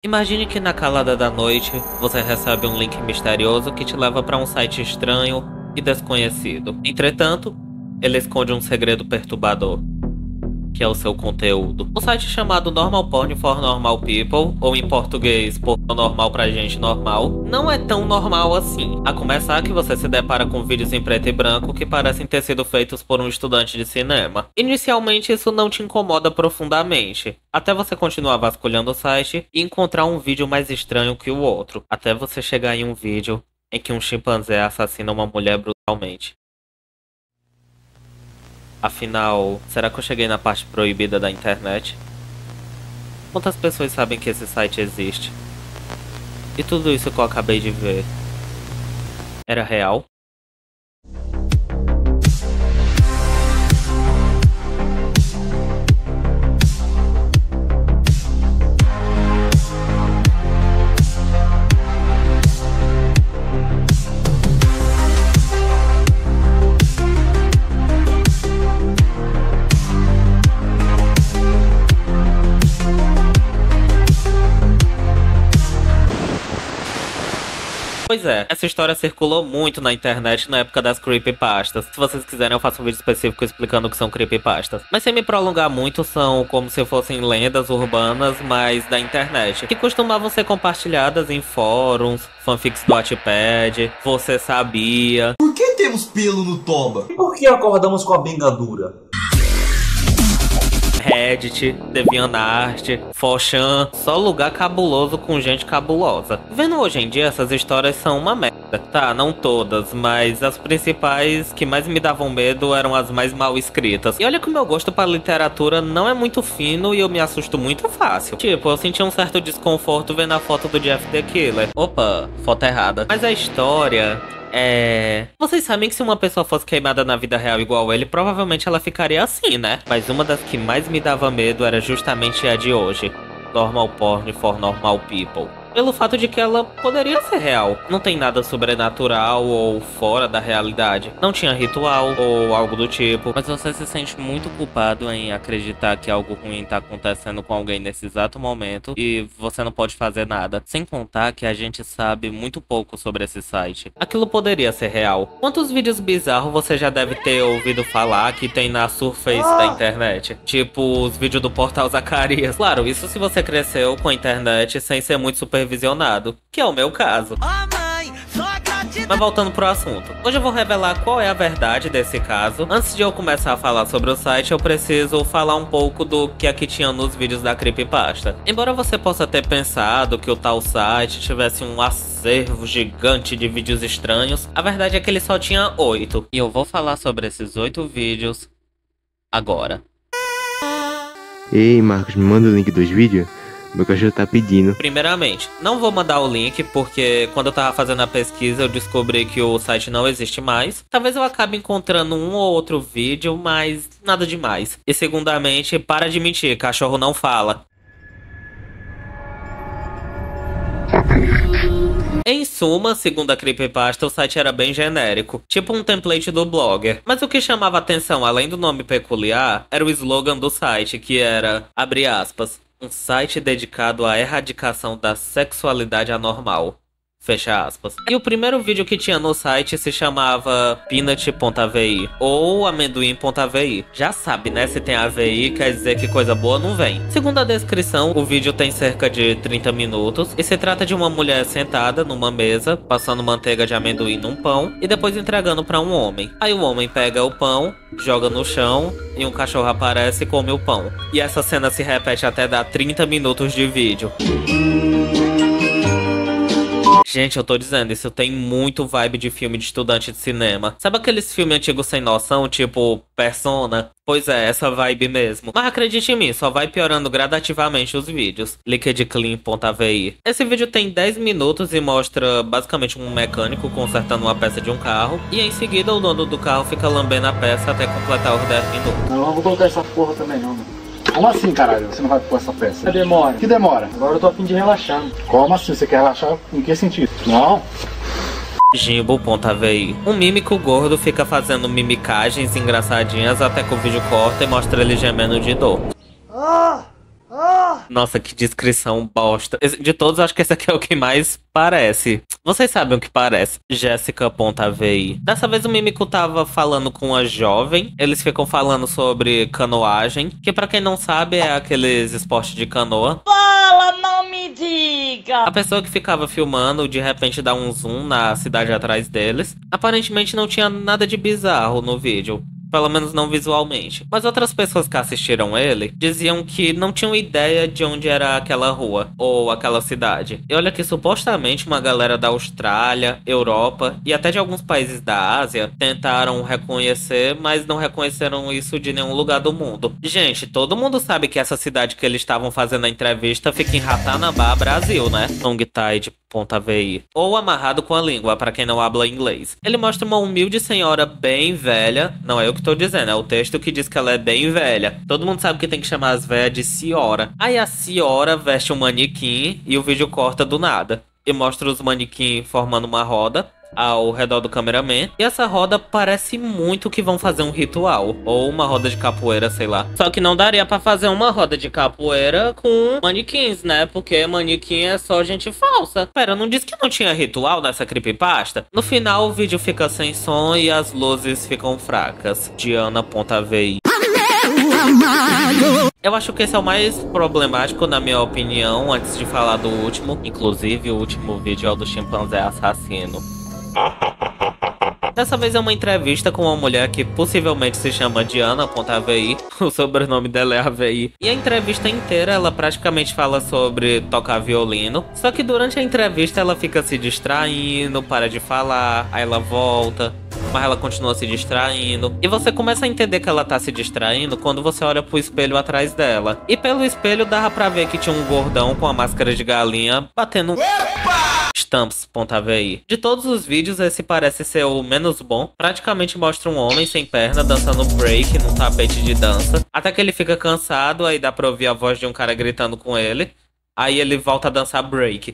Imagine que na calada da noite você recebe um link misterioso que te leva para um site estranho e desconhecido. Entretanto, ele esconde um segredo perturbador, que é o seu conteúdo. O site chamado Normal Porn for Normal People, ou em português, pornô normal pra gente normal, não é tão normal assim. A começar que você se depara com vídeos em preto e branco que parecem ter sido feitos por um estudante de cinema. Inicialmente isso não te incomoda profundamente, até você continuar vasculhando o site e encontrar um vídeo mais estranho que o outro, até você chegar em um vídeo em que um chimpanzé assassina uma mulher brutalmente. Afinal, será que eu cheguei na parte proibida da internet? Quantas pessoas sabem que esse site existe? E tudo isso que eu acabei de ver era real? Pois é, essa história circulou muito na internet na época das creepypastas. Se vocês quiserem eu faço um vídeo específico explicando o que são creepypastas. Mas sem me prolongar muito, são como se fossem lendas urbanas, mas da internet, que costumavam ser compartilhadas em fóruns, fanfics do Wattpad, Você Sabia. Por que temos pelo no toba? E por que acordamos com a bengadura? Reddit, DeviantArt, 4chan, só lugar cabuloso com gente cabulosa. Vendo hoje em dia, essas histórias são uma merda. Tá, não todas, mas as principais que mais me davam medo eram as mais mal escritas. E olha que o meu gosto pra literatura não é muito fino e eu me assusto muito fácil. Tipo, eu senti um certo desconforto vendo a foto do Jeff the Killer. Opa, foto errada. Mas a história... Vocês sabem que se uma pessoa fosse queimada na vida real igual ele, provavelmente ela ficaria assim, né? Mas uma das que mais me dava medo era justamente a de hoje. Normal Porn for Normal People. Pelo fato de que ela poderia ser real. Não tem nada sobrenatural ou fora da realidade. Não tinha ritual ou algo do tipo. Mas você se sente muito culpado em acreditar que algo ruim tá acontecendo com alguém nesse exato momento e você não pode fazer nada. Sem contar que a gente sabe muito pouco sobre esse site. Aquilo poderia ser real. Quantos vídeos bizarros você já deve ter ouvido falar que tem na surface da internet? Tipo os vídeos do Portal Zacarias. Claro, isso se você cresceu com a internet sem ser muito supervisionado, que é o meu caso. Mas voltando pro assunto, hoje eu vou revelar qual é a verdade desse caso. Antes de eu começar a falar sobre o site, eu preciso falar um pouco do que aqui tinha nos vídeos da creepypasta. Embora você possa ter pensado que o tal site tivesse um acervo gigante de vídeos estranhos, a verdade é que ele só tinha 8. E eu vou falar sobre esses 8 vídeos agora. Ei, Marcos, me manda o link dos vídeos. Meu cachorro tá pedindo. Primeiramente, não vou mandar o link porque quando eu tava fazendo a pesquisa eu descobri que o site não existe mais. Talvez eu acabe encontrando um ou outro vídeo, mas nada demais. E segundamente, para de mentir, cachorro não fala. Em suma, segundo a creepypasta, o site era bem genérico, tipo um template do Blogger. Mas o que chamava atenção, além do nome peculiar, era o slogan do site, que era, abre aspas, um site dedicado à erradicação da sexualidade anormal. Fecha aspas. E o primeiro vídeo que tinha no site se chamava peanut.avi ou amendoim.avi. Já sabe, né? Se tem AVI, quer dizer que coisa boa não vem. Segundo a descrição, o vídeo tem cerca de 30 minutos e se trata de uma mulher sentada numa mesa, passando manteiga de amendoim num pão e depois entregando pra um homem. Aí o homem pega o pão, joga no chão e um cachorro aparece e come o pão. E essa cena se repete até dar 30 minutos de vídeo. Gente, eu tô dizendo, isso tem muito vibe de filme de estudante de cinema. Sabe aqueles filmes antigos sem noção, tipo Persona? Pois é, essa vibe mesmo. Mas acredite em mim, só vai piorando gradativamente os vídeos. Liquidclean.avi. Esse vídeo tem 10 minutos e mostra basicamente um mecânico consertando uma peça de um carro. E em seguida o dono do carro fica lambendo a peça até completar os 10 minutos. Não, não vou colocar essa porra também não, mano. Como assim, caralho? Você não vai pôr essa peça? Demora. Que demora? Agora eu tô a fim de relaxar. Como assim? Você quer relaxar? Em que sentido? Não. Jimbo.avi. Um mímico gordo fica fazendo mimicagens engraçadinhas até que o vídeo corta e mostra ele gemendo de dor. Nossa, que descrição bosta. De todos, acho que esse aqui é o que mais parece. Vocês sabem o que parece? Jéssica.vi. Dessa vez o Mímico tava falando com uma jovem. Eles ficam falando sobre canoagem, que pra quem não sabe é aqueles esportes de canoa. Fala, não me diga! A pessoa que ficava filmando, de repente dá um zoom na cidade atrás deles. Aparentemente não tinha nada de bizarro no vídeo. Pelo menos não visualmente. Mas outras pessoas que assistiram ele diziam que não tinham ideia de onde era aquela rua ou aquela cidade. E olha que supostamente uma galera da Austrália, Europa e até de alguns países da Ásia tentaram reconhecer, mas não reconheceram isso de nenhum lugar do mundo. Gente, todo mundo sabe que essa cidade que eles estavam fazendo a entrevista fica em Ratanabá, Brasil, né? Longtide.vi. Ou amarrado com a língua, para quem não habla inglês. Ele mostra uma humilde senhora bem velha. Não é eu que tô dizendo, é o texto que diz que ela é bem velha. Todo mundo sabe que tem que chamar as velhas de senhora. Aí a senhora veste um manequim e o vídeo corta do nada. E mostra os manequins formando uma roda ao redor do cameraman. E essa roda parece muito que vão fazer um ritual. Ou uma roda de capoeira, sei lá. Só que não daria pra fazer uma roda de capoeira com manequins, né? Porque manequim é só gente falsa. Pera, não disse que não tinha ritual nessa creepypasta? No final o vídeo fica sem som e as luzes ficam fracas. Diana.vi. Eu acho que esse é o mais problemático, na minha opinião, antes de falar do último. Inclusive, o último vídeo é o do chimpanzé assassino. Dessa vez é uma entrevista com uma mulher que possivelmente se chama Diana.vi. O sobrenome dela é AVI. E a entrevista inteira ela praticamente fala sobre tocar violino. Só que durante a entrevista ela fica se distraindo, para de falar, aí ela volta, mas ela continua se distraindo. E você começa a entender que ela tá se distraindo quando você olha pro espelho atrás dela. E pelo espelho dava pra ver que tinha um gordão com a máscara de galinha batendo Stamps.vi. De todos os vídeos, esse parece ser o menos bom. Praticamente mostra um homem sem perna dançando break num tapete de dança. Até que ele fica cansado, aí dá pra ouvir a voz de um cara gritando com ele. Aí ele volta a dançar break.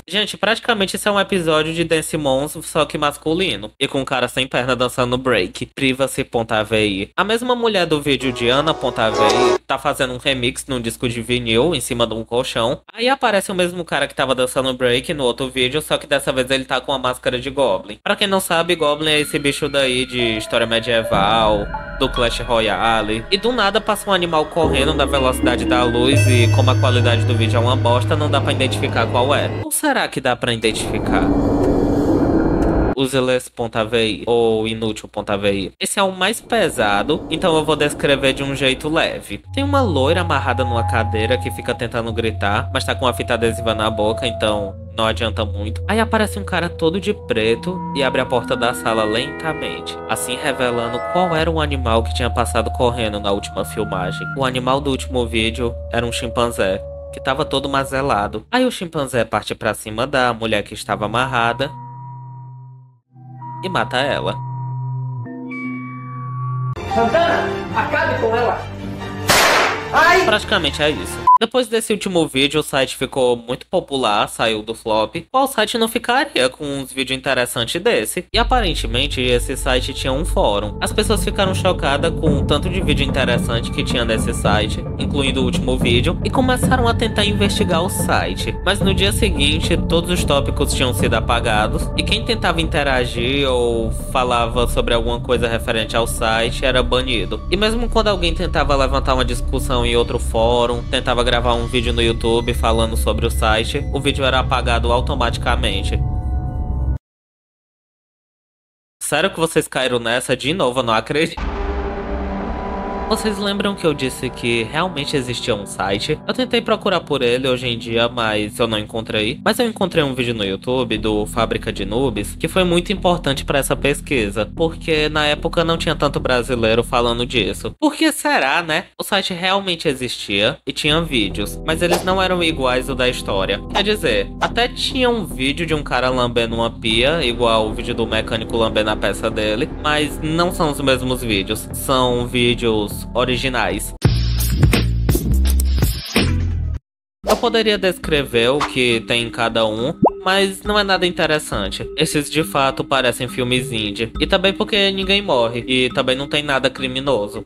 Gente, praticamente isso é um episódio de Dance Monstro, só que masculino. E com um cara sem perna dançando break. Privacy.vi. A mesma mulher do vídeo Diana.vi tá fazendo um remix num disco de vinil em cima de um colchão. Aí aparece o mesmo cara que tava dançando break no outro vídeo, só que dessa vez ele tá com a máscara de Goblin. Pra quem não sabe, Goblin é esse bicho daí de história medieval, do Clash Royale. E do nada passa um animal correndo na velocidade da luz e como a qualidade do vídeo é uma bosta, não dá pra identificar qual é. Ou será que dá pra identificar? Useless.vi ou inútil.vi. Esse é o mais pesado, então eu vou descrever de um jeito leve. Tem uma loira amarrada numa cadeira que fica tentando gritar, mas tá com uma fita adesiva na boca, então não adianta muito. Aí aparece um cara todo de preto e abre a porta da sala lentamente, assim revelando qual era o animal que tinha passado correndo na última filmagem. O animal do último vídeo era um chimpanzé, que tava todo mazelado. Aí o chimpanzé parte pra cima da mulher que estava amarrada e mata ela. Santana, acabe com ela! Ai! Praticamente é isso. Depois desse último vídeo, o site ficou muito popular, saiu do flop. Qual site não ficaria com uns vídeos interessantes desse? E aparentemente esse site tinha um fórum. As pessoas ficaram chocadas com o tanto de vídeo interessante que tinha nesse site, incluindo o último vídeo, e começaram a tentar investigar o site. Mas no dia seguinte, todos os tópicos tinham sido apagados, e quem tentava interagir ou falava sobre alguma coisa referente ao site era banido. E mesmo quando alguém tentava levantar uma discussão em outro fórum, tentava gravar um vídeo no YouTube falando sobre o site, o vídeo era apagado automaticamente. Sério que vocês caíram nessa de novo? Eu não acredito. Vocês lembram que eu disse que realmente existia um site? Eu tentei procurar por ele hoje em dia, mas eu não encontrei. Mas eu encontrei um vídeo no YouTube do Fábrica de Noobs, que foi muito importante pra essa pesquisa, porque na época não tinha tanto brasileiro falando disso. Por que será, né? O site realmente existia e tinha vídeos, mas eles não eram iguais ao da história. Quer dizer, até tinha um vídeo de um cara lambendo uma pia, igual o vídeo do mecânico lambendo a peça dele, mas não são os mesmos vídeos. São vídeos originais. Eu poderia descrever o que tem em cada um, mas não é nada interessante. Esses de fato parecem filmes indie. E também porque ninguém morre. E também não tem nada criminoso.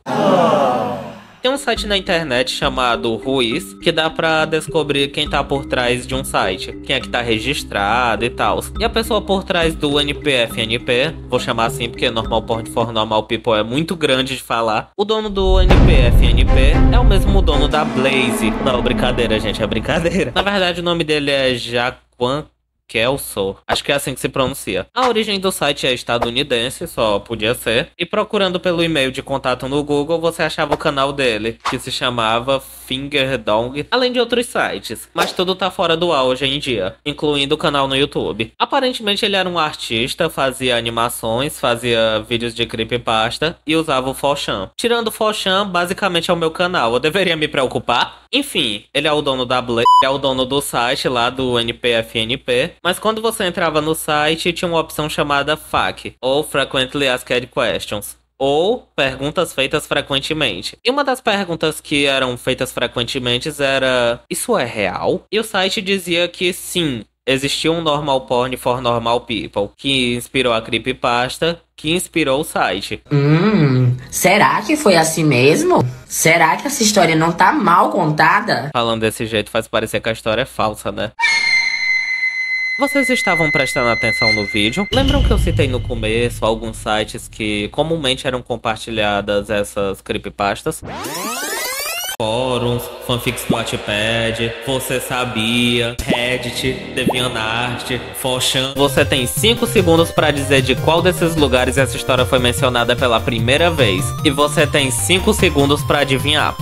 Tem um site na internet chamado Ruiz, que dá pra descobrir quem tá por trás de um site, quem é que tá registrado e tal. E a pessoa por trás do NPFNP, vou chamar assim porque Normal Porn for Normal People é muito grande de falar. O dono do NPFNP é o mesmo dono da Blaze. Não, brincadeira, gente, é brincadeira. Na verdade, o nome dele é Jaquan Kelso, acho que é assim que se pronuncia. A origem do site é estadunidense, só podia ser. E procurando pelo e-mail de contato no Google, você achava o canal dele, que se chamava Fingerdong, além de outros sites. Mas tudo tá fora do ar hoje em dia, incluindo o canal no YouTube. Aparentemente ele era um artista, fazia animações, fazia vídeos de creepypasta e usava o 4chan. Tirando o 4chan, basicamente é o meu canal, eu deveria me preocupar? Enfim, ele é o dono da Blaze, é o dono do site lá do NPFNP. Mas quando você entrava no site, tinha uma opção chamada FAQ, ou Frequently Asked Questions, ou perguntas feitas frequentemente. E uma das perguntas que eram feitas frequentemente era: isso é real? E o site dizia que sim, existia um Normal Porn for Normal People, que inspirou a creepypasta, que inspirou o site. Será que foi assim mesmo? Será que essa história não tá mal contada? Falando desse jeito faz parecer que a história é falsa, né? Vocês estavam prestando atenção no vídeo? Lembram que eu citei no começo alguns sites que comumente eram compartilhadas essas creepypastas? Fóruns, fanfics do Wattpad, Você Sabia, Reddit, DeviantArt, 4chan. Você tem 5 segundos pra dizer de qual desses lugares essa história foi mencionada pela primeira vez. E você tem 5 segundos pra adivinhar.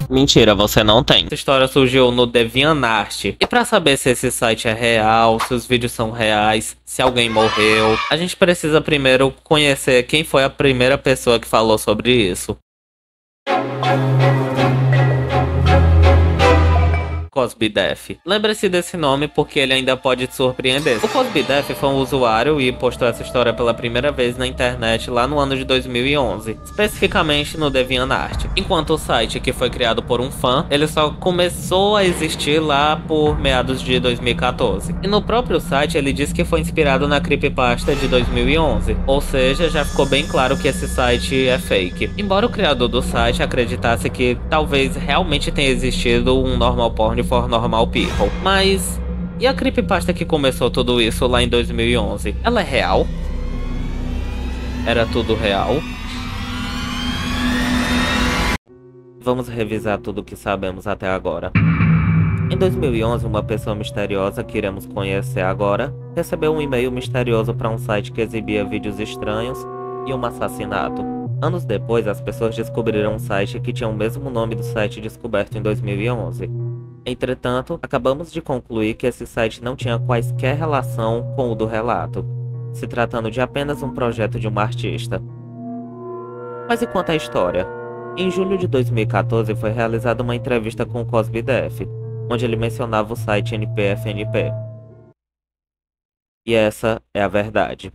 Mentira, você não tem. Essa história surgiu no DeviantArt. E pra saber se esse site é real, se os vídeos são reais, se alguém morreu, a gente precisa primeiro conhecer quem foi a primeira pessoa que falou sobre isso. CosbyDef. Lembre-se desse nome porque ele ainda pode te surpreender. O CosbyDef foi um usuário e postou essa história pela primeira vez na internet lá no ano de 2011, especificamente no DeviantArt. Enquanto o site, que foi criado por um fã, ele só começou a existir lá por meados de 2014. E no próprio site ele diz que foi inspirado na creepypasta de 2011, ou seja, já ficou bem claro que esse site é fake. Embora o criador do site acreditasse que talvez realmente tenha existido um Normal Porn for Normal People. Mas e a creepypasta que começou tudo isso lá em 2011? Ela é real? Era tudo real? Vamos revisar tudo o que sabemos até agora. Em 2011, uma pessoa misteriosa que iremos conhecer agora recebeu um e-mail misterioso para um site que exibia vídeos estranhos e um assassinato. Anos depois, as pessoas descobriram um site que tinha o mesmo nome do site descoberto em 2011. Entretanto, acabamos de concluir que esse site não tinha quaisquer relação com o do relato, se tratando de apenas um projeto de uma artista. Mas e quanto à história? Em julho de 2014 foi realizada uma entrevista com o CosbyDef, onde ele mencionava o site NPFNP. E essa é a verdade.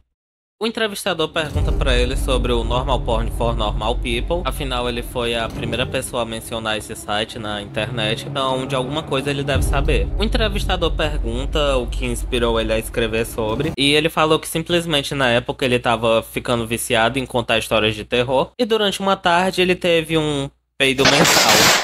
O entrevistador pergunta pra ele sobre o Normal Porn for Normal People, afinal ele foi a primeira pessoa a mencionar esse site na internet, então de alguma coisa ele deve saber. O entrevistador pergunta o que inspirou ele a escrever sobre, e ele falou que simplesmente na época ele tava ficando viciado em contar histórias de terror, e durante uma tarde ele teve um peido mental.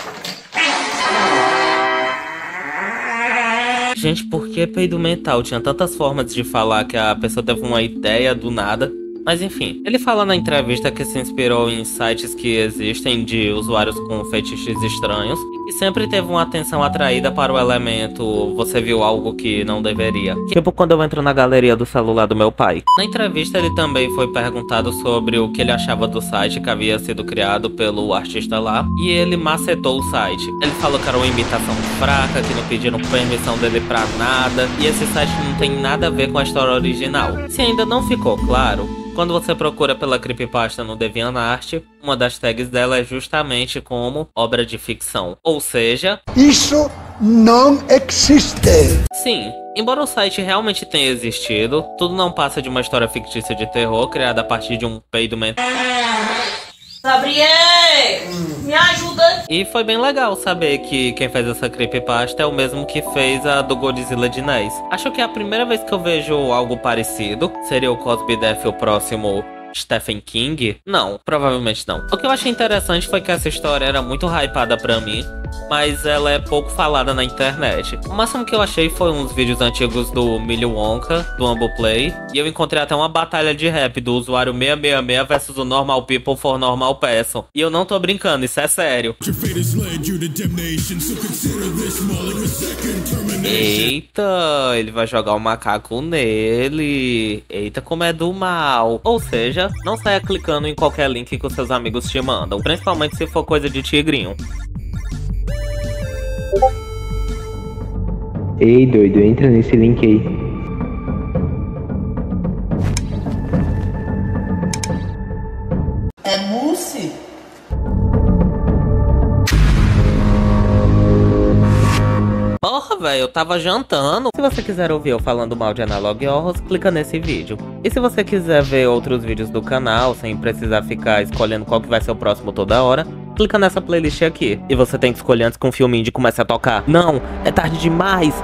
Gente, por que peido mental? Tinha tantas formas de falar que a pessoa teve uma ideia do nada. Mas enfim, ele fala na entrevista que se inspirou em sites que existem de usuários com fetiches estranhos e que sempre teve uma atenção atraída para o elemento "você viu algo que não deveria". Tipo quando eu entro na galeria do celular do meu pai. Na entrevista ele também foi perguntado sobre o que ele achava do site que havia sido criado pelo artista lá, e ele macetou o site. Ele falou que era uma imitação fraca, que não pediram permissão dele pra nada, e esse site não tem nada a ver com a história original. Se ainda não ficou claro, quando você procura pela creepypasta no DeviantArt, uma das tags dela é justamente como obra de ficção. Ou seja, isso não existe. Sim, embora o site realmente tenha existido, tudo não passa de uma história fictícia de terror criada a partir de um peido mental. Gabriel, me ajuda. E foi bem legal saber que quem fez essa creepypasta é o mesmo que fez a do Godzilla de NES. Acho que é a primeira vez que eu vejo algo parecido. Seria o CosbyDef o próximo Stephen King? Não, provavelmente não. O que eu achei interessante foi que essa história era muito hypada pra mim, mas ela é pouco falada na internet. O máximo que eu achei foi uns vídeos antigos do Willy Wonka, do Humble Play, e eu encontrei até uma batalha de rap do usuário 666 versus o Normal People for Normal Person. E eu não tô brincando, isso é sério. Eita, ele vai jogar o macaco nele. Eita, como é do mal. Ou seja, não saia clicando em qualquer link que os seus amigos te mandam, principalmente se for coisa de tigrinho. Ei, doido, entra nesse link aí. É mousse? Porra, velho, eu tava jantando. Se você quiser ouvir eu falando mal de Analog Horrors, clica nesse vídeo. E se você quiser ver outros vídeos do canal, sem precisar ficar escolhendo qual que vai ser o próximo toda hora, clica nessa playlist aqui. E você tem que escolher antes que um filme indie comece a tocar. Não, é tarde demais.